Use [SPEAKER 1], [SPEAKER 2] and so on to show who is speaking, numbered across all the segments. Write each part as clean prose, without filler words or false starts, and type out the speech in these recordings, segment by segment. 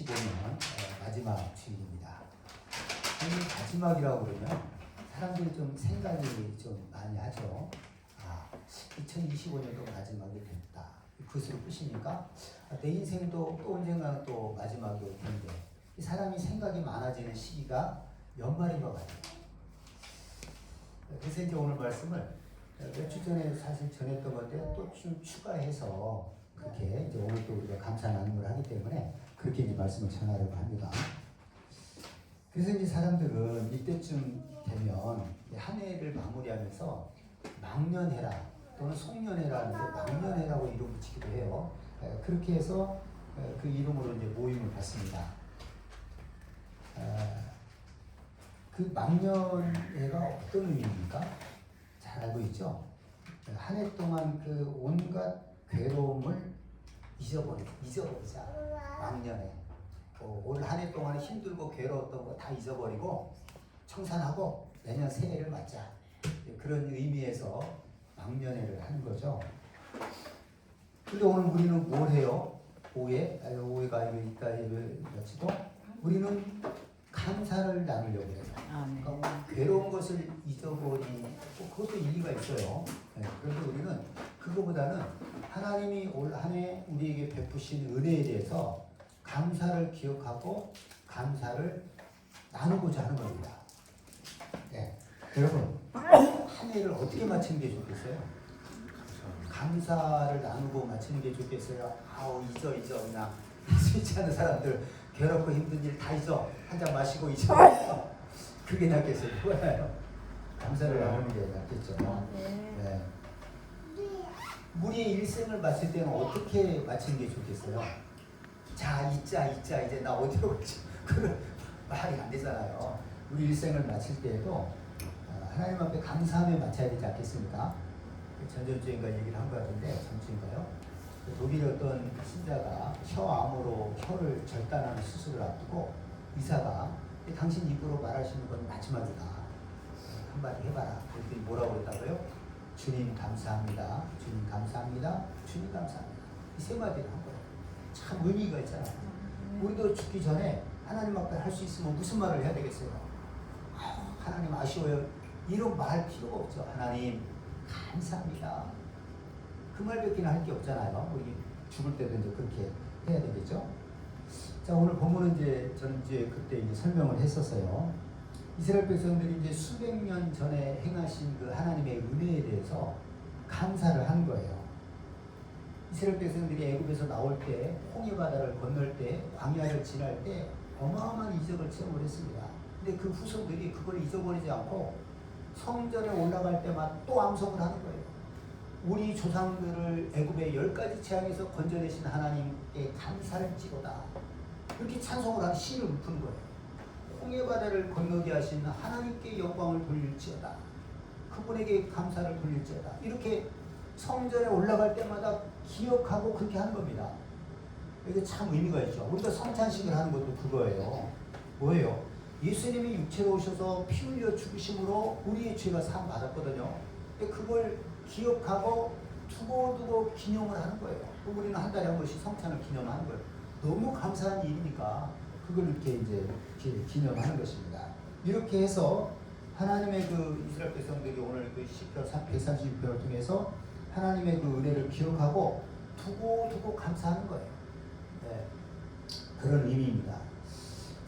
[SPEAKER 1] 2025년 마지막 주일입니다. 이 마지막이라고 그러면 사람들이 좀 생각이 좀 많이 하죠. 2025년도 마지막이 됐다. 그것으로 끝이니까 내 인생도 또 언젠가는 또 마지막이 올 텐데, 이 사람이 생각이 많아지는 시기가 연말인 것 같아요. 그래서 이제 오늘 말씀을 몇 주 전에 사실 전했던 건데 또 좀 추가해서 그렇게 이제 오늘 또 우리가 감사 나눔을 하기 때문에 그렇게 이제 말씀을 전하려고 합니다. 그래서 이제 사람들은 이때쯤 되면 한 해를 마무리하면서 망년해라 또는 송년회라는데 망년회라고 이름 붙이기도 해요. 그렇게 해서 그 이름으로 이제 모임을 갖습니다. 그 망년회가 어떤 의미입니까? 잘 알고 있죠? 한 해 동안 그 온갖 괴로움을 잊어버리자. 망년회. 올 한 해 동안 힘들고 괴로웠던 거 다 잊어버리고 청산하고 내년 새해를 맞자. 그런 의미에서 망년회를 하는 거죠. 근데 오늘 우리는 뭘 해요? 오해가 아니고 이따위를 마치고 우리는 감사를 나누려고 해요. 그러니까 괴로운 것을 잊어버리고 그것도 일리가 있어요. 그런데 우리는 그거보다는 하나님이 올 한 해 우리에게 베푸신 은혜에 대해서 감사를 기억하고 감사를 나누고자 하는 겁니다. 여러분, 한 해를 어떻게 마치는 게 좋겠어요? 감사를 나누고 마치는 게 좋겠어요? 잊어 그냥 잊지 않는 사람들 괴롭고 힘든 일 다 잊어, 한잔 마시고 잊어. 그게 낫겠어요? 뭐예요? 감사를 나누는 게 낫겠죠. 네. 우리의 일생을 마칠 때는 어떻게 마치는 게 좋겠어요? 자, 잊자 이제 나 어디로 가지? 그런 말이 안 되잖아요. 우리 일생을 마칠 때에도 하나님 앞에 감사하며 마쳐야 되지 않겠습니까? 전전주인가 얘기를 한 것 같은데, 전주인가요? 독일의 어떤 신자가 혀암으로 혀를 절단하는 수술을 앞두고 의사가 당신 입으로 말하시는 건 마지막이다. 한마디 해봐라. 그랬더니 뭐라고 그랬다고요? 주님 감사합니다. 주님 감사합니다. 주님 감사합니다. 이 세 마디를 한 거예요. 참 의미가 있잖아요. 우리도 죽기 전에 하나님 앞에 할 수 있으면 무슨 말을 해야 되겠어요? 하나님 아쉬워요. 이런 말 필요가 없죠. 하나님 감사합니다. 그 말밖에 할 게 없잖아요. 우리 죽을 때도 이제 그렇게 해야 되겠죠. 자, 오늘 본문은 저는 그때 이제 설명을 했었어요. 이스라엘 백성들이 이제 수백 년 전에 행하신 그 하나님의 은혜에 대해서 감사를 하는 거예요. 이스라엘 백성들이 애굽에서 나올 때, 홍해 바다를 건널 때, 광야를 지날 때 어마어마한 이적을 체험을 했습니다. 근데 그 후손들이 그걸 잊어버리지 않고 성전에 올라갈 때마다 또 암송을 하는 거예요. 우리 조상들을 애굽의 10가지 재앙에서 건져내신 하나님께 감사를 찌로다. 이렇게 찬송을 하는 시를 읊은 거예요. 홍해 바다를 건너게 하신 하나님께 영광을 돌릴지어다. 그분에게 감사를 돌릴지어다. 이렇게 성전에 올라갈 때마다 기억하고 그렇게 하는 겁니다. 이게 참 의미가 있죠. 우리가 성찬식을 하는 것도 그거예요. 뭐예요? 예수님이 육체로 오셔서 피 흘려 죽으심으로 우리의 죄가 사함 받았거든요. 그걸 기억하고 두고두고 기념을 하는 거예요. 우리는 한 달에 한 번씩 성찬을 기념하는 거예요. 너무 감사한 일이니까 그걸 이렇게 이제 기념하는 것입니다. 이렇게 해서 하나님의 그 이스라엘 백성들이 오늘 그 시편 136편을 통해서 하나님의 그 은혜를 기억하고 두고두고 감사하는 거예요. 네. 그런 의미입니다.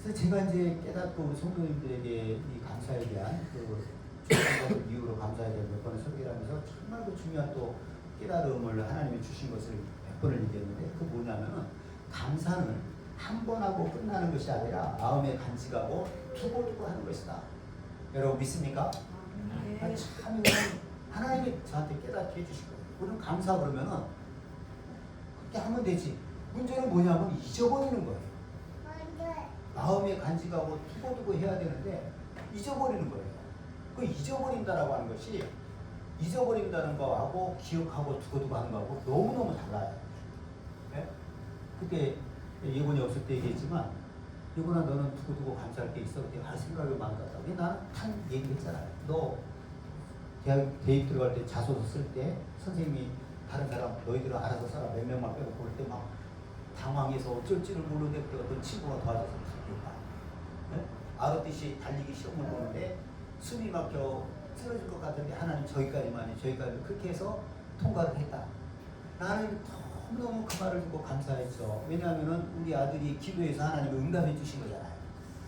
[SPEAKER 1] 그래서 제가 이제 깨닫고 우리 성도님들에게 이 감사에 대한 그 중요한 이유로 감사에 대한 몇 번을 설교를 하면서 정말 그 중요한 또 깨달음을 하나님이 주신 것을 100번을 얘기했는데, 그 뭐냐면은 감사는 한 번 하고 끝나는 것이 아니라 마음에 간직하고 두고두고 하는 것이다. 여러분 믿습니까? 네. 참 하나님이 저한테 깨닫게 해주실 거예요. 우리는 감사 그러면은 그렇게 하면 되지. 문제는 뭐냐면 잊어버리는 거예요. 마음에 간직하고 두고두고 해야 되는데 잊어버리는 거예요. 그 잊어버린다라고 하는 것이, 잊어버린다는 거하고 기억하고 두고두고 하는 거하고 너무너무 달라요. 네? 그때 예곤이 없을 때 얘기했지만, 예곤아 너는 두고두고 감사할 게 있어. 그때 생각이 많았다. 왜 나는 한 얘기했잖아요. 너 대입 들어갈 때 자소서 쓸 때 선생님이 다른 사람 너희들은 알아서 써라 몇 명만 빼고 볼 때 막 당황해서 어쩔 줄을 모르는데 그 어떤 친구가 도와줘서 갑니까? 네? 알았듯이 달리기 시험을 보는데 숨이 막혀 쓰러질 것 같은데 하나님 저기까지만 그렇게 해서 통과를 했다. 나는 너무너무 그 말을 듣고 감사했죠. 왜냐하면 우리 아들이 기도해서 하나님을 응답해 주신 거잖아요.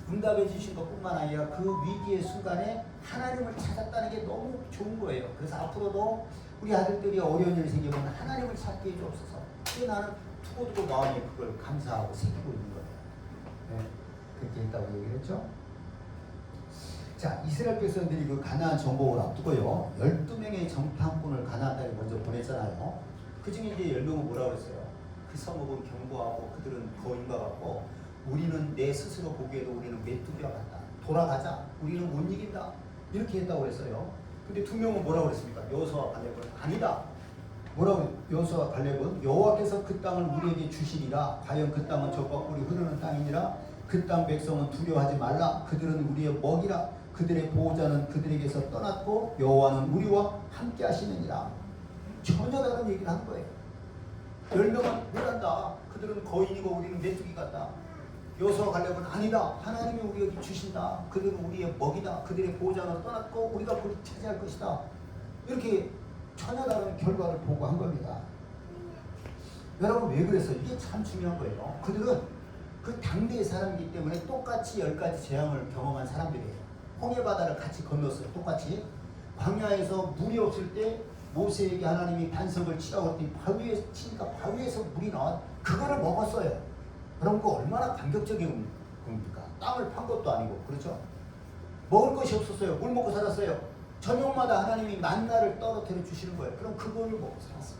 [SPEAKER 1] 응답해 주신 것뿐만 아니라 그 위기의 순간에 하나님을 찾았다는 게 너무 좋은 거예요. 그래서 앞으로도 우리 아들들이 어려운 일이 생기면 하나님을 찾게 해주옵소서. 그래서 나는 두고두고 마음에 그걸 감사하고 새기고 있는 거예요. 네, 그렇게 했다고 얘기를 했죠. 자, 이스라엘 백성들이 그 가나안 정복을 앞두고요, 12명의 정탐꾼을 가나안 땅에 먼저 보냈잖아요. 그 중에 이제 10명은 뭐라고 그랬어요? 그 성읍은 견고하고 그들은 거인과 같고 우리는 내 스스로 보기에도 우리는 메뚜기와 같다. 돌아가자. 우리는 못 이긴다. 이렇게 했다고 그랬어요. 근데 2명은 뭐라고 그랬습니까? 여호수아와 갈렙은 아니다. 뭐라고? 여호수아와 갈렙은 여호와께서 그 땅을 우리에게 주시리라. 과연 그 땅은 젖과 꿀이 흐르는 땅이니라. 그 땅 백성은 두려워하지 말라. 그들은 우리의 먹이라. 그들의 보호자는 그들에게서 떠났고 여호와는 우리와 함께 하시느니라. 전혀 다른 얘기를 한 거예요. 10명은 뭐란다. 그들은 거인이고 우리는 메뚜기 같다. 여호수아와 갈렙은 아니다. 하나님이 우리에게 주신다. 그들은 우리의 먹이다. 그들의 보호자는 떠났고 우리가 그를 차지할 것이다. 이렇게 전혀 다른 결과를 보고한 겁니다. 여러분 왜 그랬어요? 이게 참 중요한 거예요. 그들은 그 당대의 사람이기 때문에 똑같이 10가지 재앙을 경험한 사람들이에요. 홍해바다를 같이 건넜어요. 똑같이. 광야에서 물이 없을 때 모세에게 하나님이 반석을 치라고 했더니 바위에 치니까 바위에서 물이 나와 그거를 먹었어요. 그럼 그 얼마나 감격적인 겁니까? 땅을 판 것도 아니고, 그렇죠? 먹을 것이 없었어요. 물 먹고 살았어요. 저녁마다 하나님이 만나를 떨어뜨려 주시는 거예요. 그럼 그걸 먹고 살았어요.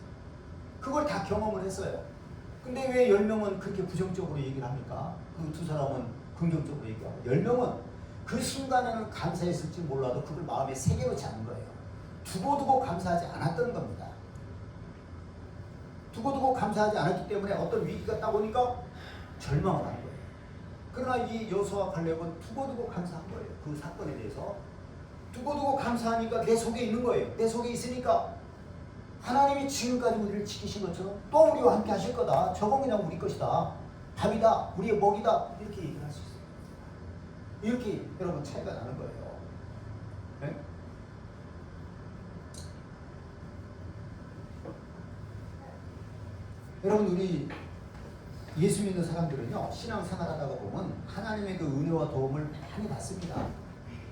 [SPEAKER 1] 그걸 다 경험을 했어요. 근데 왜 10명은 그렇게 부정적으로 얘기를 합니까? 그 2사람은 긍정적으로 얘기하고 10명은 그 순간에는 감사했을지 몰라도 그걸 마음에 새겨놓지 않은 거예요. 두고두고 감사하지 않았던 겁니다. 두고두고 감사하지 않았기 때문에 어떤 위기가 딱 오니까 절망을 한 거예요. 그러나 이 여호수아와 갈렙은 두고두고 감사한 거예요. 그 사건에 대해서 두고두고 감사하니까 내 속에 있는 거예요. 내 속에 있으니까 하나님이 지금까지 우리를 지키신 것처럼 또 우리와 함께 하실 거다. 저건 그냥 우리 것이다. 밥이다. 우리의 먹이다. 이렇게 얘기를 할 수 있어요. 이렇게 여러분 차이가 나는 거예요. 네? 여러분 우리 예수 믿는 사람들은요, 신앙생활 하다가 보면 하나님의 그 은혜와 도움을 많이 받습니다.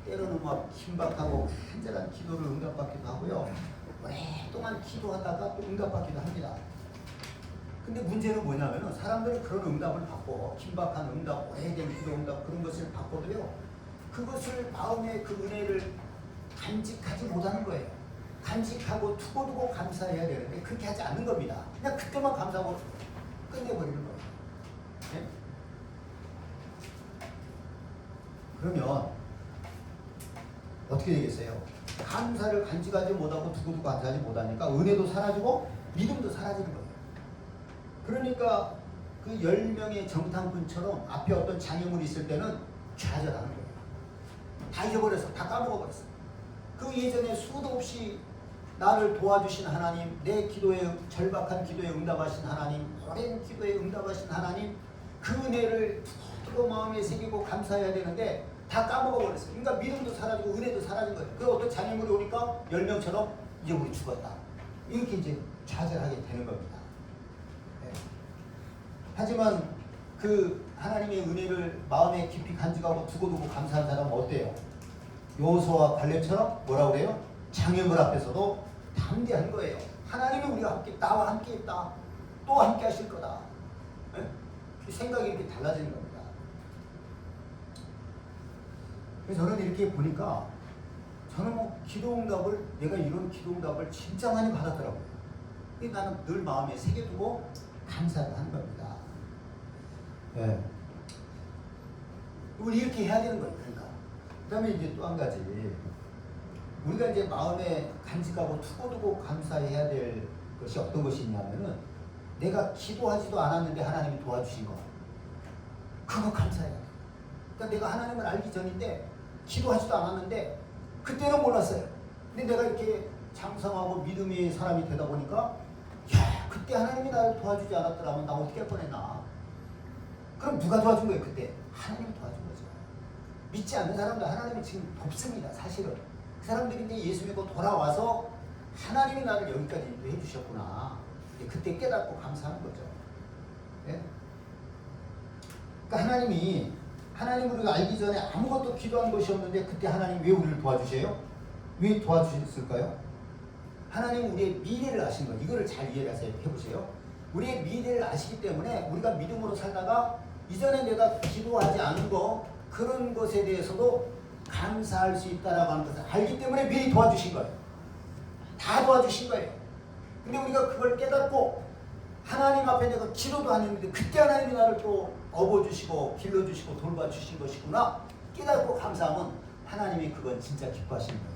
[SPEAKER 1] 때로는 막 긴박하고 간절한 기도를 응답받기도 하고요, 오랫동안 기도하다가 또 응답받기도 합니다. 근데 문제는 뭐냐면 사람들은 그런 응답을 받고 긴박한 응답, 오래된 기도 응답 그런 것을 받고도요, 그것을 마음의 그 은혜를 간직하지 못하는 거예요. 간직하고 두고두고 감사해야 되는데 그렇게 하지 않는 겁니다. 그냥 그때만 감사하고 끝내버리는 거예요. 네? 그러면 어떻게 되겠어요? 감사를 간직하지 못하고 두고두고 감사하지 못하니까 은혜도 사라지고 믿음도 사라지는 거예요. 그러니까 그 10명의 정탐꾼처럼 앞에 어떤 장애물이 있을 때는 좌절하는 거예요. 다 잊어버렸어. 다 까먹어버렸어. 그 예전에 수도 없이 나를 도와주신 하나님, 내 기도에, 절박한 기도에 응답하신 하나님, 오랜 기도에 응답하신 하나님, 그 은혜를 두고 마음에 새기고 감사해야 되는데 다 까먹어버렸어요. 그러니까 믿음도 사라지고 은혜도 사라진 거예요. 그 어떤 장애물이 오니까 10명처럼 이제 우리 죽었다. 이렇게 이제 좌절하게 되는 겁니다. 네. 하지만 그 하나님의 은혜를 마음에 깊이 간직하고 두고두고 감사한 사람은 어때요? 여호수아와 갈렙처럼 뭐라고 그래요? 장애물 앞에서도 담대한 거예요. 하나님이 우리와 함께, 나와 함께 했다. 또 함께 하실 거다. 네? 그 생각이 이렇게 달라지는 겁니다. 그래서 저는 이렇게 보니까 저는 뭐 기도응답을, 내가 이런 기도응답을 진짜 많이 받았더라고요. 그래서 나는 늘 마음에 새겨두고 감사를 하는 겁니다. 네. 우리 이렇게 해야 되는 거예요. 그러니까. 그 다음에 이제 또 한 가지. 우리가 이제 마음에 간직하고 두고두고 감사해야 될 것이 어떤 것이 있냐면은 내가 기도하지도 않았는데 하나님이 도와주신 거. 그거 감사해야 돼. 그러니까 내가 하나님을 알기 전인데 기도하지도 않았는데 그때는 몰랐어요. 근데 내가 이렇게 장성하고 믿음의 사람이 되다 보니까 야, 그때 하나님이 나를 도와주지 않았더라면 나 어떻게 할 뻔했나. 그럼 누가 도와준 거예요? 그때 하나님이 도와준 거죠. 믿지 않는 사람도 하나님이 지금 돕습니다. 사실은 그 사람들이 이제 예수 믿고 돌아와서 하나님이 나를 여기까지 해주셨구나. 그때 깨닫고 감사하는 거죠. 예? 그러니까 하나님 우리가 알기 전에 아무것도 기도한 것이 없는데 그때 하나님 왜 우리를 도와주세요? 왜 도와주셨을까요? 하나님은 우리의 미래를 아신 거예요. 이거를 잘 이해해서 해보세요. 우리의 미래를 아시기 때문에 우리가 믿음으로 살다가 이전에 내가 기도하지 않은 거 그런 것에 대해서도 감사할 수 있다라고 하는 것을 알기 때문에 미리 도와주신 거예요. 다 도와주신 거예요. 근데 우리가 그걸 깨닫고 하나님 앞에 내가 기도도 안 했는데 그때 하나님이 나를 또 업어주시고 길러주시고 돌봐주신 것이구나 깨닫고 감사하면 하나님이 그건 진짜 기뻐하시는 거예요.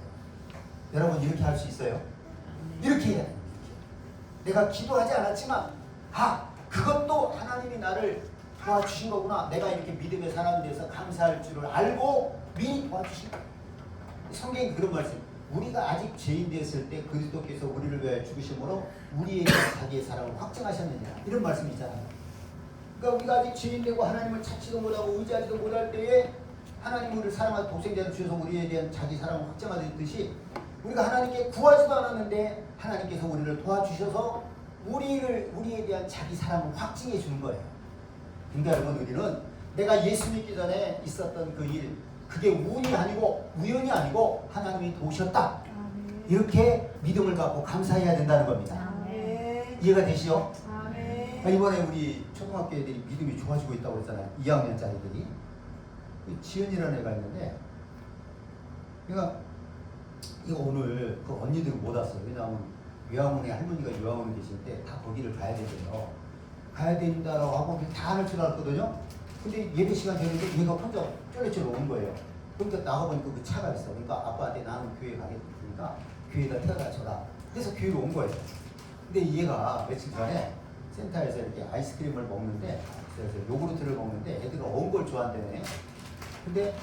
[SPEAKER 1] 여러분 이렇게 할 수 있어요? 이렇게 해야 돼요. 내가 기도하지 않았지만 그것도 하나님이 나를 도와주신 거구나. 내가 이렇게 믿음의 사람에 대해서 감사할 줄을 알고 미리 도와주신 거예요. 성경이 그런 말씀, 우리가 아직 죄인 되었을 때 그리스도께서 우리를 위하여 죽으심으로 우리에 대한 자기의 사랑을 확증하셨느냐 이런 말씀이 있잖아요. 그러니까 우리가 아직 죄인 되고 하나님을 찾지도 못하고 의지하지도 못할 때에 하나님이 우리를 사랑하사 독생자를 주셔서 우리에 대한 자기 사랑을 확증하듯이 우리가 하나님께 구하지도 않았는데 하나님께서 우리를 도와주셔서 우리에 대한 자기 사랑을 확증해 주는 거예요. 그러니까 여러분 우리는 내가 예수 믿기 전에 있었던 그 일 그게 운이 아니고 우연이 아니고 하나님이 도우셨다. 이렇게 믿음을 갖고 감사해야 된다는 겁니다. 이해가 되시죠? 이번에 우리 초등학교 애들이 믿음이 좋아지고 있다고 그랬잖아요. 2학년짜리들이. 지연이라는 애가 있는데 그러니까 이거 오늘 그 언니들이 못 왔어요. 왜냐하면 요양원에 할머니가 요양원에 계시는데 다 거기를 가야 되잖아요. 가야 된다라고 하고 다 할 줄 알았거든요. 근데 예배 시간 되는데 얘가 혼자 쫄래쫄래 온 거예요. 그러니까 나가보니까 그 차가 있어. 그러니까 아빠한테 나는 교회 가겠으니까 교회에다 태워다 줘라. 그래서 교회로 온 거예요. 근데 얘가 며칠 전에 센터에서 이렇게 아이스크림을 먹는데 그래서 요구르트를 먹는데 애들은 어은 걸 좋아한대네. 근데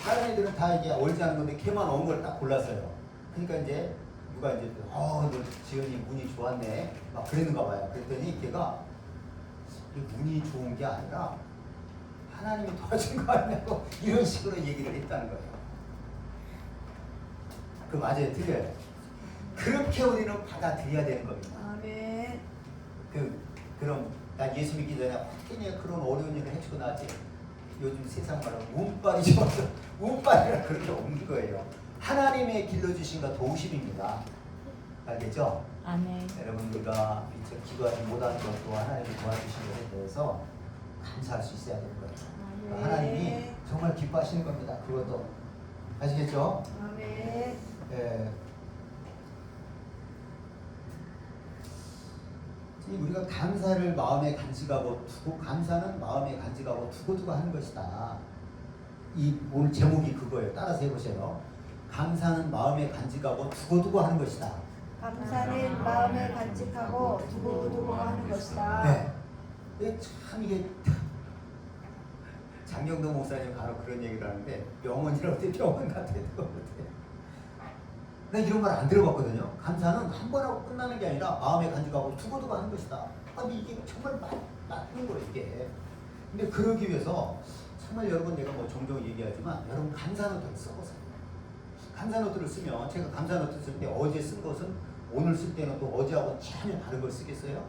[SPEAKER 1] 다른 애들은 다 이게 얼지 않은 건데 걔만 어은 걸 딱 골랐어요. 그러니까 이제 누가 이제 너 지연이 운이 좋았네 막 그랬는가 봐요. 그랬더니 걔가 운이 좋은 게 아니라 하나님이 도와준 거 아니냐고 이런 식으로 얘기를 했다는 거예요. 그 맞아요, 틀려요. 그렇게 우리는 받아들여야 되는 겁니다.
[SPEAKER 2] 아멘.
[SPEAKER 1] 그럼 나 예수 믿기 전에 어떻게 그런 어려운 일을 해주고 나지? 요즘 세상 말로 운빨이 좋아서 운빨이라 그렇게 없는 거예요. 하나님의 길러주신과 도우심입니다. 알겠죠?
[SPEAKER 2] 아멘.
[SPEAKER 1] 여러분들과 미처 기도하지 못한 것도 하나님이 도와주신 것에 대해서 감사할 수 있어야 되는 거예요.
[SPEAKER 2] 아멘.
[SPEAKER 1] 하나님이 정말 기뻐하시는 겁니다. 그것도 아시겠죠?
[SPEAKER 2] 아멘.
[SPEAKER 1] 우리가 감사를 마음에 간직하고 두고 감사는 마음에 간직하고 두고두고 하는 것이다. 이 오늘 제목이 그거예요. 따라서 해보세요. 감사는 마음에 간직하고 두고두고 하는 것이다.
[SPEAKER 2] 감사는 마음에 간직하고 두고두고 하는 것이다.
[SPEAKER 1] 네. 참 이게 장경도 목사님 간혹 그런 얘기를 하는데 병원이라고 때 병원 같아요. 나 이런 말 안 들어봤거든요. 감사는 한 번 하고 끝나는 게 아니라 마음에 간직하고 두고두고 하는 것이다. 근데 이게 정말 맞는 거예요, 이게. 근데 그러기 위해서 정말 여러분 내가 뭐 종종 얘기하지만 여러분 감사노트를 써보세요. 감사노트를 쓰면 제가 감사노트 쓸 때 어제 쓴 것은 오늘 쓸 때는 또 어제하고 전혀 다른 걸 쓰겠어요?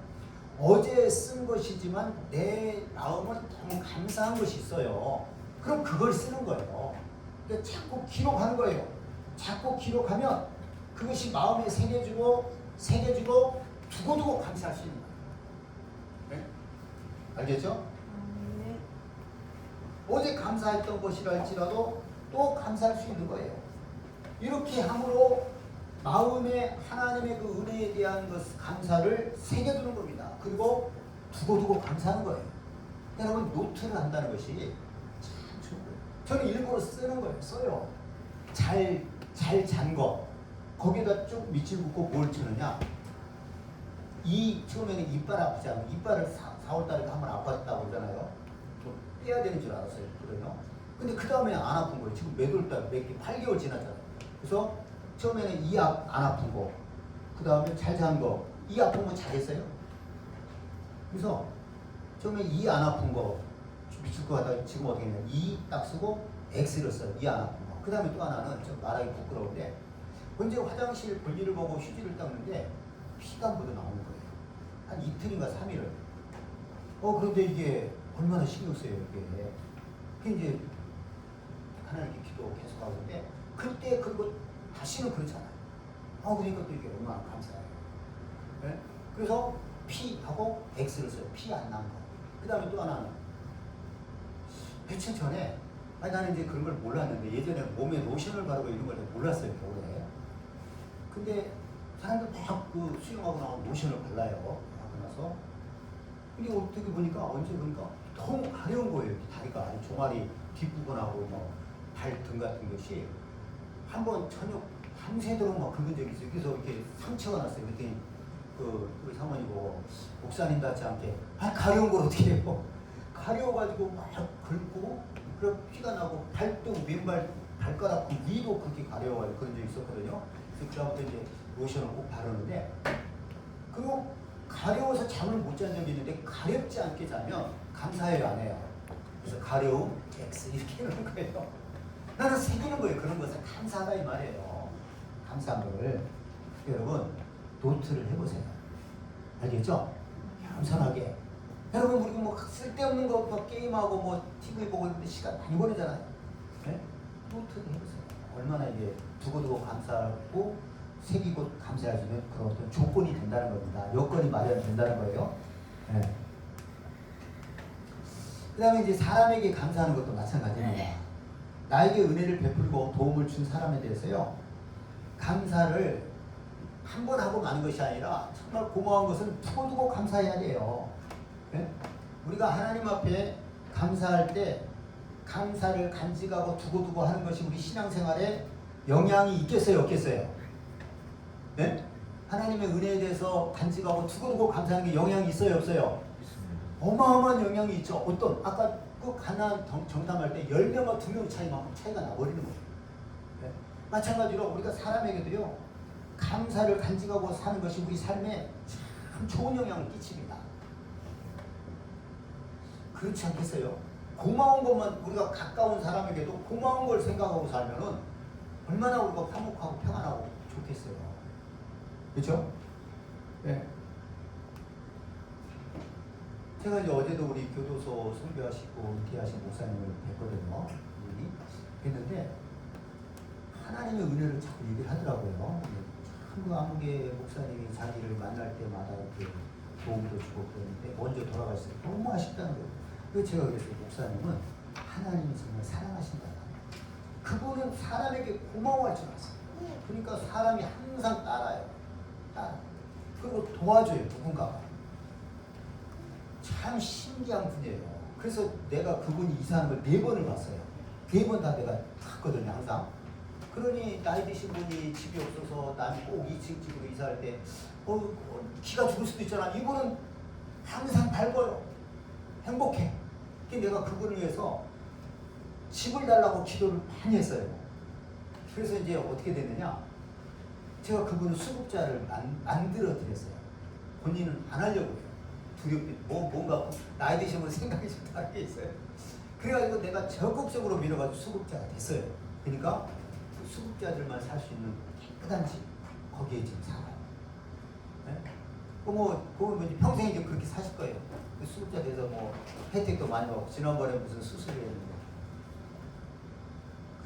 [SPEAKER 1] 어제 쓴 것이지만 내 마음은 너무 감사한 것이 있어요. 그럼 그걸 쓰는 거예요. 그러니까 자꾸 기록하는 거예요. 자꾸 기록하면 그것이 마음에 새겨지고 두고두고 감사할 수 있는 거예요. 네? 알겠죠? 어제 감사했던 것이랄지라도 또 감사할 수 있는 거예요. 이렇게 함으로 마음에 하나님의 그 은혜에 대한 감사를 새겨두는 겁니다. 그리고 두고두고 감사하는 거예요. 여러분 노트를 한다는 것이 참 좋은 거예요. 저는 일부러 쓰는 거예요. 써요. 잘 잔 거. 거기다 쭉 밑줄 긋고 뭘 치느냐. 처음에는 이빨 아프지 않아요. 이빨을 4월달에 한번 아팠다고 그러잖아요. 좀 빼야 되는 줄 알았어요. 그래요. 근데 그 다음에 안 아픈 거예요. 지금 몇 월달, 8개월 지났잖아요. 그래서 처음에는 이 안 아픈 거, 그 다음에 잘 잔 거, 이 아픈 건 잘했어요. 그래서 처음에 이 안 아픈 거 미칠 것 같다. 지금 어떻게 했냐. E 딱 쓰고 X를 써요. 이 하나. 그 다음에 또 하나는 좀 말하기 부끄러운데 언제 화장실 볼일을 보고 휴지를 닦는데 피가 묻어 나오는 거예요. 한 이틀인가 3일을. 그런데 이게 얼마나 신경 써요, 이게. 그게 이제 하나님께 기도 계속 하는데 그때 그리고 다시는 그렇잖아요. 그러니까 또 이게 얼마나 감사해요. 네? 그래서 P하고 X를 써요. P 안 나온 거. 그 다음에 또 하나는 며칠 전에 나는 이제 그런 걸 몰랐는데 예전에 몸에 로션을 바르고 이런 걸 몰랐어요, 겨울에. 근데 사람들 막 그 수영하고 나온 로션을 발라요. 하고 나서. 근데 어떻게 보니까 언제 보니까 너무 가려운 거예요. 다리가 종아리 뒷부분하고 뭐 발등 같은 것이 한번 저녁 밤새도록 막 긁은 적이 있어요. 그래서 이렇게 상처가 났어요. 그랬더니 우리 사모님고 목사님 같지 않게 가려운 걸 어떻게 해요? 가려워가지고 막 긁고 그리고 피가 나고 발등 왼발 발가락 그 위도 그렇게 가려워가지고 그런 적이 있었거든요. 그래서 그다음부터 이제 로션을 꼭 바르는데 그리고 가려워서 잠을 못 잔 적이 있는데 가렵지 않게 자면 감사해요, 안 해요? 그래서 가려움 X 이렇게 하는 거예요. 나는 새기는 거예요. 그런 것은 감사하다 이 말이에요. 감사한 거를 여러분 노트를 해보세요. 알겠죠? 겸손하게. 여러분 우리 뭐 쓸데없는 거 뭐 게임하고 뭐 TV 보고 있는데 시간 많이 보내잖아요. 네? 노트를 해보세요. 얼마나 이게 두고두고 감사하고 새기고 감사해주면 그런 어떤 조건이 된다는 겁니다. 여건이 마련된다는 거예요. 네. 그 다음에 이제 사람에게 감사하는 것도 마찬가지입니다. 나에게 은혜를 베풀고 도움을 준 사람에 대해서요. 감사를 한 번 하고 마는 것이 아니라 정말 고마운 것은 두고두고 감사해야 돼요. 네? 우리가 하나님 앞에 감사할 때 감사를 간직하고 두고두고 하는 것이 우리 신앙생활에 영향이 있겠어요, 없겠어요? 네? 하나님의 은혜에 대해서 간직하고 두고두고 감사하는 게 영향이 있어요, 없어요? 어마어마한 영향이 있죠. 어떤 아까 그 가나안 정탐할 때 10명과 2명 차이가 나버리는 거예요. 네? 마찬가지로 우리가 사람에게도요. 감사를 간직하고 사는 것이 우리 삶에 참 좋은 영향을 끼칩니다. 그렇지 않겠어요? 고마운 것만 우리가 가까운 사람에게도 고마운 걸 생각하고 살면은 얼마나 우리가 화목하고 평안하고 좋겠어요. 그렇죠? 네. 제가 이제 어제도 우리 교도소 선교하시고 은퇴하신 목사님을 뵀거든요. 뵀는데 하나님의 은혜를 자꾸 얘기를 하더라고요. 참 아무개 목사님이 자기를 만날 때마다 이렇게 도움도 주고 그러는데 먼저 돌아가셨어요. 너무 아쉽다는 거예요. 그래서 제가 그랬어요. 목사님은 하나님이 정말 사랑하신다. 그분은 사람에게 고마워할 줄 알았어요. 그러니까 사람이 항상 따라요. 그리고 도와줘요. 누군가가. 참 신기한 분이에요. 그래서 내가 그분이 이사하는 걸 4번을 봤어요. 4번 다 내가 갔거든요. 항상. 그러니 나이 드신 분이 집이 없어서 난 꼭 2층 집으로 이사할 때 기가 죽을 수도 있잖아. 이분은 항상 밝아요. 행복해. 내가 그분을 위해서 집을 달라고 기도를 많이 했어요. 그래서 이제 어떻게 됐느냐. 제가 그분을 수급자를 만들어 드렸어요. 본인은 안 하려고 해요. 두렵게 뭔가 나이 드신 분 생각이 좀 다르게 있어요. 그래가지고 내가 적극적으로 밀어가지고 수급자가 됐어요. 그러니까 그 수급자들만 살 수 있는 깨끗한 집 거기에 지금 살아요. 네? 그거 이제 평생 이제 그렇게 사실 거예요. 그 수급자 돼서 뭐 혜택도 많이 받고 지난번에 무슨 수술을 했는데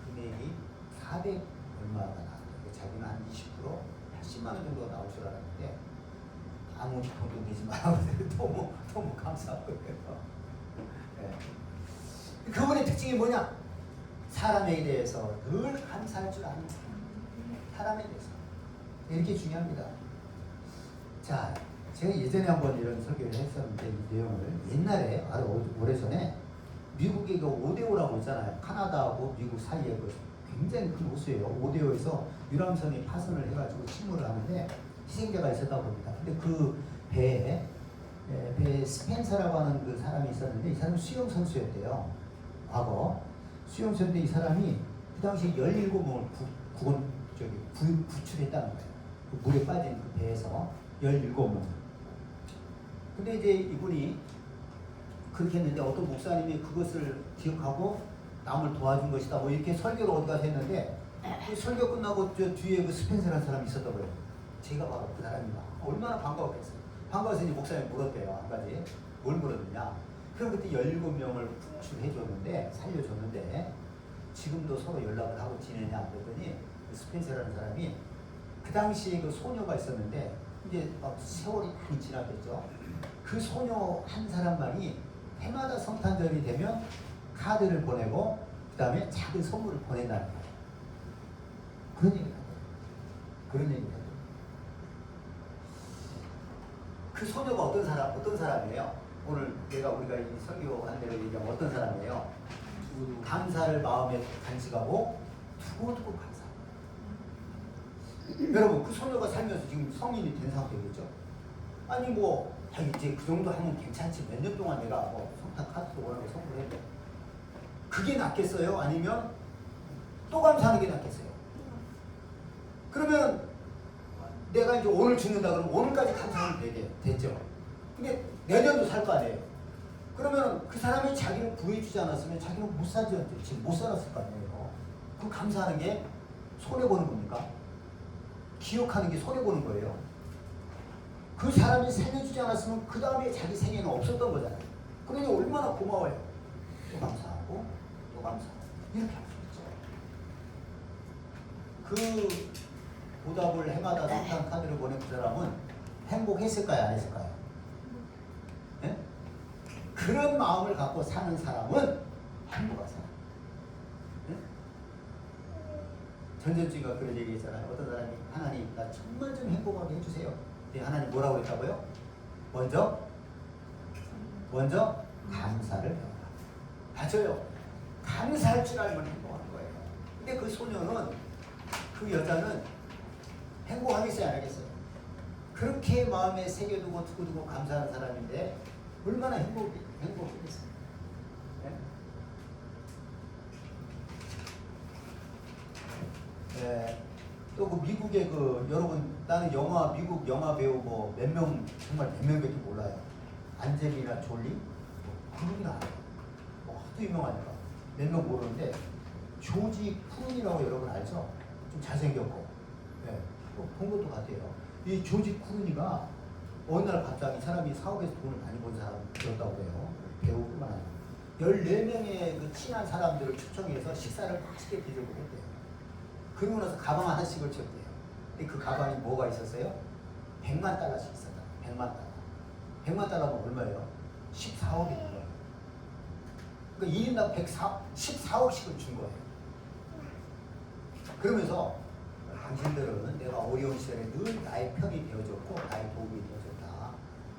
[SPEAKER 1] 금액이 400 얼마가 나왔어요. 자기는 한 20% 80만 원 정도가 나올 줄 알았는데 아무 돈도 내지 말라고 너무 감사한 거예요. 네. 그분의 특징이 뭐냐? 사람에 대해서 늘 감사할 줄 아는 사람에 대해서 이렇게 중요합니다. 자, 제가 예전에 한번 이런 설교를 했었는데 이 내용을 옛날에 아주 오래전에 미국의 그 오데오라고 있잖아요. 카나다하고 미국 사이에 그 굉장히 큰 호수예요. 오데오에서 유람선이 파손을 해가지고 침몰을 하는데 희생자가 있었다고 봅니다. 근데 그 배에 스펜서라고 하는 그 사람이 있었는데 이 사람은 수영 선수였대요. 과거 수영 선수인데 이 사람이 그 당시에 17명을 구출했다는 거예요. 그 물에 빠진 그 배에서 17명. 근데 이제 이분이 그렇게 했는데 어떤 목사님이 그것을 기억하고 남을 도와준 것이다. 뭐 이렇게 설교를 어디 가서 했는데 그 설교 끝나고 저 뒤에 그 스펜서라는 사람이 있었다고요. 제가 바로 그 사람입니다. 얼마나 반가웠겠어요. 반가워서 이제 목사님 물었대요. 한 가지. 뭘 물었느냐. 그럼 그때 17명을 구출해줬는데 살려줬는데 지금도 서로 연락을 하고 지내냐 그랬더니 그 스펜서라는 사람이 그 당시에 그 소녀가 있었는데 이제 막 세월이 많이 지났겠죠. 그 소녀 한 사람만이 해마다 성탄절이 되면 카드를 보내고 그 다음에 작은 선물을 보낸다는 거예요. 그런 얘기를 하고 그런 얘기를 하고 그 소녀가 어떤 사람이에요? 오늘 우리가 이 설교한 대로 얘기하면 어떤 사람이에요? 감사를 마음에 간직하고 두고두고 감사. 여러분 그 소녀가 살면서 지금 성인이 된 상태겠죠? 아니 뭐 이제 그 정도 하면 괜찮지. 몇 년 동안 내가 뭐 성탄 카드도 원하고 선물해. 그게 낫겠어요? 아니면 또 감사하는 게 낫겠어요? 그러면 내가 이제 오늘 죽는다 그러면 오늘까지 감사하면 됐죠. 근데 내년도 살 거 아니에요. 그러면 그 사람이 자기를 구해주지 않았으면 자기는 못 살지, 지금 못 살았을 거 아니에요. 그 감사하는 게 손해보는 겁니까? 기억하는 게 손해보는 거예요. 그 사람이 살려주지 않았으면 그 다음에 자기 생애는 없었던 거잖아요. 그러니 얼마나 고마워요. 또 감사하고 또 감사하고 이렇게 할 수 있죠. 그 보답을 해마다 성탄 카드를 보낸 그 사람은 행복했을까요? 안 했을까요? 네? 그런 마음을 갖고 사는 사람은 행복한 사람. 네? 전전주의가 그런 얘기했잖아요. 어떤 사람이 하나님 나 정말 좀 행복하게 해주세요. 근데 하나님 뭐라고 했다고요? 먼저 감사를 배워라. 맞아요. 감사할 줄 알면 행복한 거예요. 근데 그 소녀는 그 여자는 행복하겠어요? 안 하겠어요? 그렇게 마음에 새겨두고 두고두고 감사하는 사람인데 얼마나 행복했겠어요? 네. 또 그 미국의 그 여러분 나는 미국 영화 배우 뭐 몇 명 정말 몇 명밖에 몰라요. 안젤리나 졸리 그분이나 알아요. 뭐 하도 유명하니까 몇 명 모르는데 조지 쿠룬이라고 여러분 알죠? 좀 잘생겼고 네. 본 것도 같아요. 이 조지 쿠룬이가 어느 날 갑자기 사람이 사업에서 돈을 많이 번 사람이었다고 해요. 배우뿐만 아니라 14명의 그 친한 사람들을 초청해서 식사를 맛있게 대접을 했대요. 그러고 나서 가방 하나씩을 줬대요. 근데 그 가방에 뭐가 있었어요? 100만 달러씩 있었다. 100만 달러. 100만 달러면 얼마예요? 14억이 된 거예요. 그러니까 1인당 14억씩을 준 거예요. 그러면서 당신들은 내가 어려운 시절에 늘 나의 편이 되어줬고 나의 도움이 되어줬다.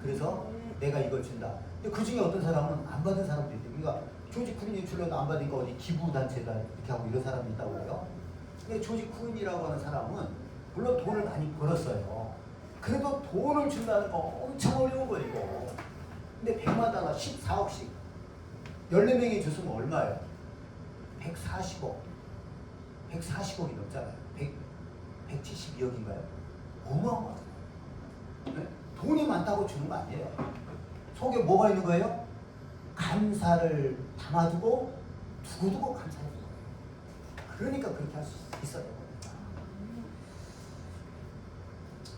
[SPEAKER 1] 그래서 내가 이걸 준다. 근데 그 중에 어떤 사람은 안 받은 사람도 있대요. 그러니까 조지 쿠룬이 줄려도 안 받으니까 어디 기부단체다 이렇게 하고 이런 사람이 있다고 해요. 근데 조지 쿠룬이라고 하는 사람은 물론 돈을 많이 벌었어요. 그래도 돈을 준다는 거 엄청 어려운 거예요, 이거. 근데 100만 달러, 14억씩. 14명이 줬으면 얼마예요? 140억. 140억이 넘잖아요. 172억인가요? 어마어마하잖아요. 네? 돈이 많다고 주는 거 아니에요. 속에 뭐가 있는 거예요? 감사를 담아두고 두고두고 감사해주는 거예요. 그러니까 그렇게 할 수 있어요.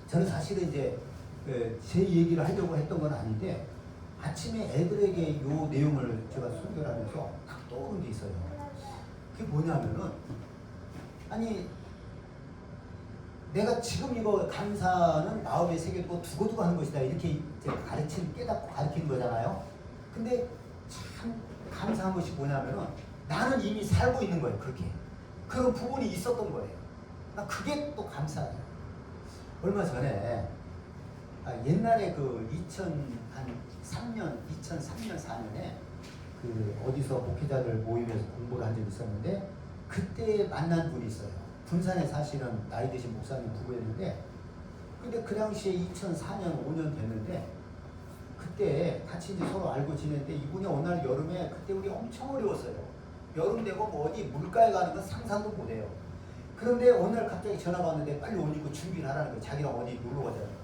[SPEAKER 1] 저는 사실은 이제 제 얘기를 하려고 했던 건 아닌데 아침에 애들에게 이 내용을 제가 설교를 하면서 딱 떠오른 게 있어요. 그게 뭐냐면은 아니 내가 지금 이거 감사는 마음에 새겨두고 두고두고 하는 것이다 이렇게 이제 깨닫고 가르치는 거잖아요. 근데 참 감사한 것이 뭐냐면은 나는 이미 살고 있는 거예요. 그렇게 그런 부분이 있었던 거예요. 나 그게 또 감사해요. 얼마 전에 옛날에 그 2003년 4년에 그 어디서 목회자들 모임에서 공부를 한 적이 있었는데 그때 만난 분이 있어요. 군산에 사시는 나이 드신 목사님 부부였는데 근데 그 당시에 2004년 5년 됐는데 그때 같이 이제 서로 알고 지냈는데 이분이 어느 날 여름에 그때 우리 엄청 어려웠어요. 여름 되고 뭐 어디 물가에 가는 건 상상도 못해요. 그런데 어느 날 갑자기 전화가 왔는데 빨리 옷 입고 준비를 하라는 거예요. 자기랑 어디 놀러 가자는 거예요.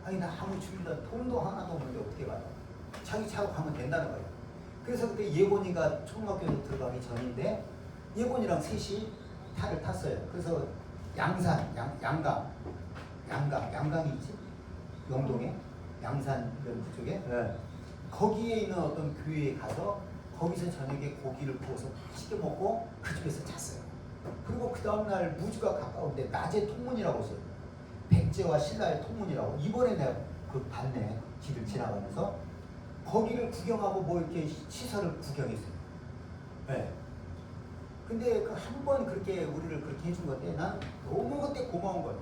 [SPEAKER 1] 아니 나 아무 준비도 돈도 하나도 없는데 어떻게 가요? 자기 차로 가면 된다는 거예요. 그래서 그때 예곤이가 초등학교에 들어가기 전인데 예곤이랑 셋이 탈을 탔어요. 그래서 양산, 양강이 있지? 영동에 양산 그쪽에 거기에 있는 어떤 교회에 가서 거기서 저녁에 고기를 구워서 맛있게 먹고 그 집에서 잤어요. 그리고 그 다음날 무주가 가까운데 낮에 통문이라고 있어요. 백제와 신라의 통문이라고. 이번에 내가 그 봤네. 길을 지나가면서 거기를 구경하고 뭐 이렇게 시설을 구경했어요. 네. 근데 그 한 번 그렇게 우리를 그렇게 해준 건데 난 너무 그때 고마운 거예요.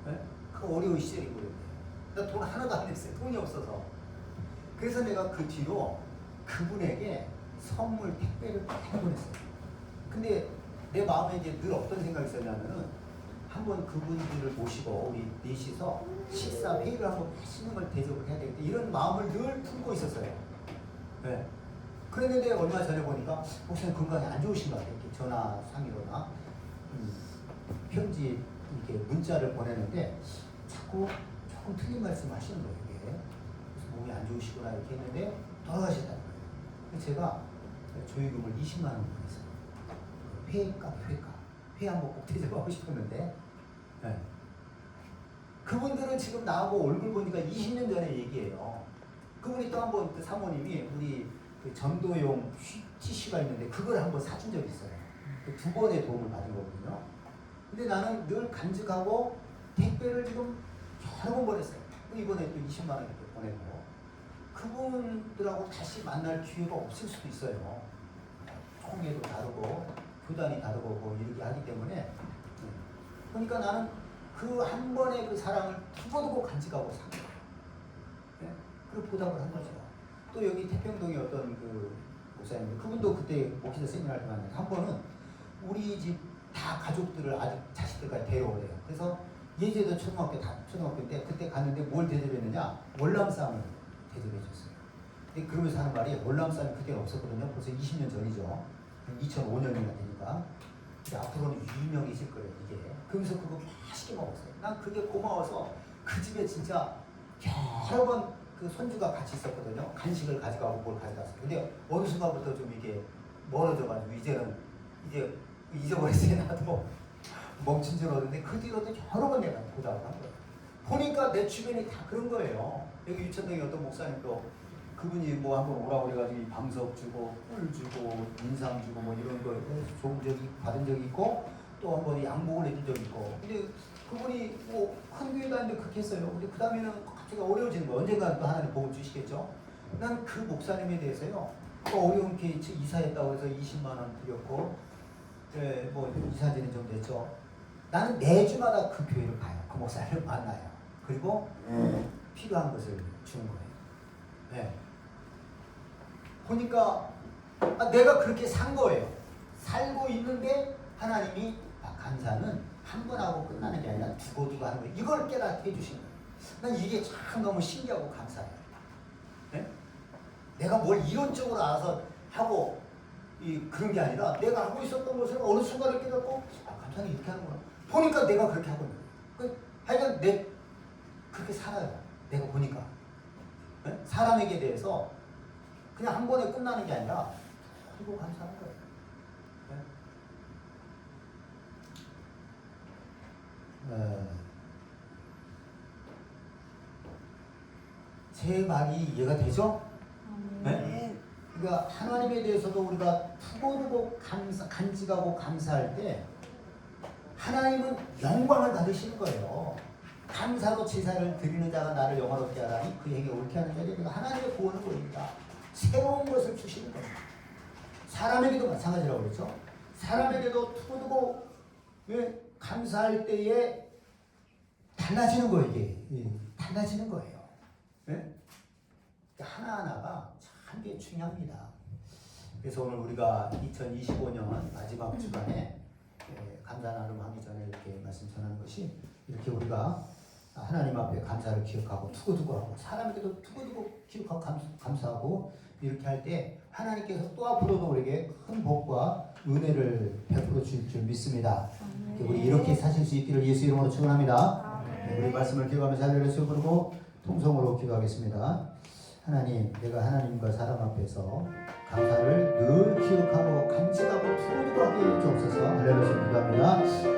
[SPEAKER 1] 네? 그 어려운 시절이고 그랬는데 나 돈 하나도 안 냈어요. 돈이 없어서. 그래서 내가 그 뒤로 그분에게 선물 택배를 많이 보냈어요. 근데 내 마음에 이제 늘 어떤 생각이 있었냐면은 한번 그분들을 모시고 우리 넷이서 식사 회의를 한번 맛있는 걸 대접을 해야 되겠다 이런 마음을 늘 품고 있었어요. 네. 그랬는데 얼마 전에 보니까 목사님 건강이 안 좋으신 것 같아요. 이렇게 전화 상의로나 편지 이렇게 문자를 보내는데 자꾸 조금 틀린 말씀 하시는 거예요. 이게 그래서 몸이 안 좋으시구나 이렇게 했는데 돌아가셨다는 거예요. 그래서 제가 조의금을 20만 원 보냈어요. 회 한번 꼭 대접하고 싶었는데 네. 그분들은 지금 나하고 얼굴 보니까 20년 전에 얘기해요. 그분이 또 한번 그 사모님이 우리 그 전도용 티슈가 있는데 그걸 한번 사준 적이 있어요. 그 두 번의 도움을 받은 거거든요. 근데 나는 늘 간직하고 택배를 지금 여러 번 보냈어요. 이번에 또 20만 원 이렇게 보내고 그분들하고 다시 만날 기회가 없을 수도 있어요. 총회도 다르고 교단이 다르고 뭐 이렇게 하기 때문에 그러니까 나는 그 한 번의 그 사랑을 두고두고 간직하고 산 거예요. 네? 그리고 보답을 한 거죠. 또 여기 태평동에 어떤 그 목사님, 그분도 그때 목회자 세미나를 만났는데 한 번은 우리 집 다 가족들을 아직 자식들까지 데려오래요. 그래서 예제도 초등학교 때 그때 갔는데 뭘 대접했느냐? 월남쌈을 대접해줬어요. 근데 그러면서 하는 말이 월남쌈이 그때는 없었거든요. 벌써 20년 전이죠. 2005년이나 되니까. 앞으로는 유명해질 거예요, 이게. 그러면서 그거 맛있게 먹었어요. 난 그게 고마워서 그 집에 진짜 여러 번 그 손주가 같이 있었거든요. 간식을 가져가고 뭘 가져갔어요. 근데 어느 순간부터 좀 이게 멀어져가지고 이제 잊어버렸어요. 나도 멈춘 줄 알았는데 그 뒤로도 여러 번 내가 보답을 한 거예요. 보니까 내 주변이 다 그런 거예요. 여기 유천동에 어떤 목사님도 그분이 뭐 한번 오라고 그래가지고 방석 주고 꿀 주고 인삼 주고 뭐 이런 거 좋은 적이 받은 적이 있고 또 한 번 양복을 해준 적이 있고 근데 그분이 뭐 큰 교회도 아닌데 그렇게 했어요. 근데 그 다음에는 갑자기 어려워지는 거예요. 언젠가 또 하나님 복을 주시겠죠. 난 그 목사님에 대해서요. 또 어려운 케이스 이사했다고 해서 20만 원 드렸고 네, 뭐 이사지는 좀 됐죠. 나는 매주마다 그 교회를 가요. 그 목사님을 만나요. 그리고 필요한 것을 주는 거예요. 네. 보니까 내가 그렇게 산 거예요. 살고 있는데 하나님이 감사는 한 번 하고 끝나는 게 아니라 두고두고 하는 거예요. 이걸 깨닫게 해주신 거예요. 난 이게 참 너무 신기하고 감사해요. 네? 내가 뭘 이론적으로 알아서 하고 그런 게 아니라 내가 하고 있었던 것을 어느 순간에 깨닫고 감사는 이렇게 하는구나. 보니까 내가 그렇게 하고 있는 거예요. 하여간 그렇게 살아요. 내가 보니까. 네? 사람에게 대해서 그냥 한 번에 끝나는 게 아니라 그리고 감사하는 거예요. 네? 제 말이 이해가 되죠? 네? 그러니까 하나님에 대해서도 우리가 두고두고 간직하고 감사할 때 하나님은 영광을 받으시는 거예요. 감사로 제사를 드리는 자가 나를 영화롭게 하라니 그에게 옳게 하는 자에게 하나님의 구원을 보입니다. 새로운 것을 주시는 겁니다. 사람에게도 마찬가지라고 그랬죠. 사람에게도 두고두고 감사할 때에 달라지는 거예요. 이게 달라지는 거예요. 네? 하나하나가 참 게 중요합니다. 그래서 오늘 우리가 2025년 마지막 주간에 감사 나눔 하기 전에 이렇게 말씀 전하는 것이 이렇게 우리가 하나님 앞에 감사를 기억하고 두고두고 하고 사람에게도 두고두고 기억하고 감사하고 이렇게 할 때 하나님께서 또 앞으로도 우리에게 큰 복과 은혜를 베풀어 주실 줄 믿습니다. 우리 이렇게 사실 수 있기를 예수 이름으로 축원합니다. 우리 말씀을 기억하면서 할렐루야 부르고 통성으로 기도하겠습니다. 하나님, 내가 하나님과 사람 앞에서 감사를 늘 기억하고 간직하고 두고두고하게 해주옵소서. 할렐루야 기도합니다.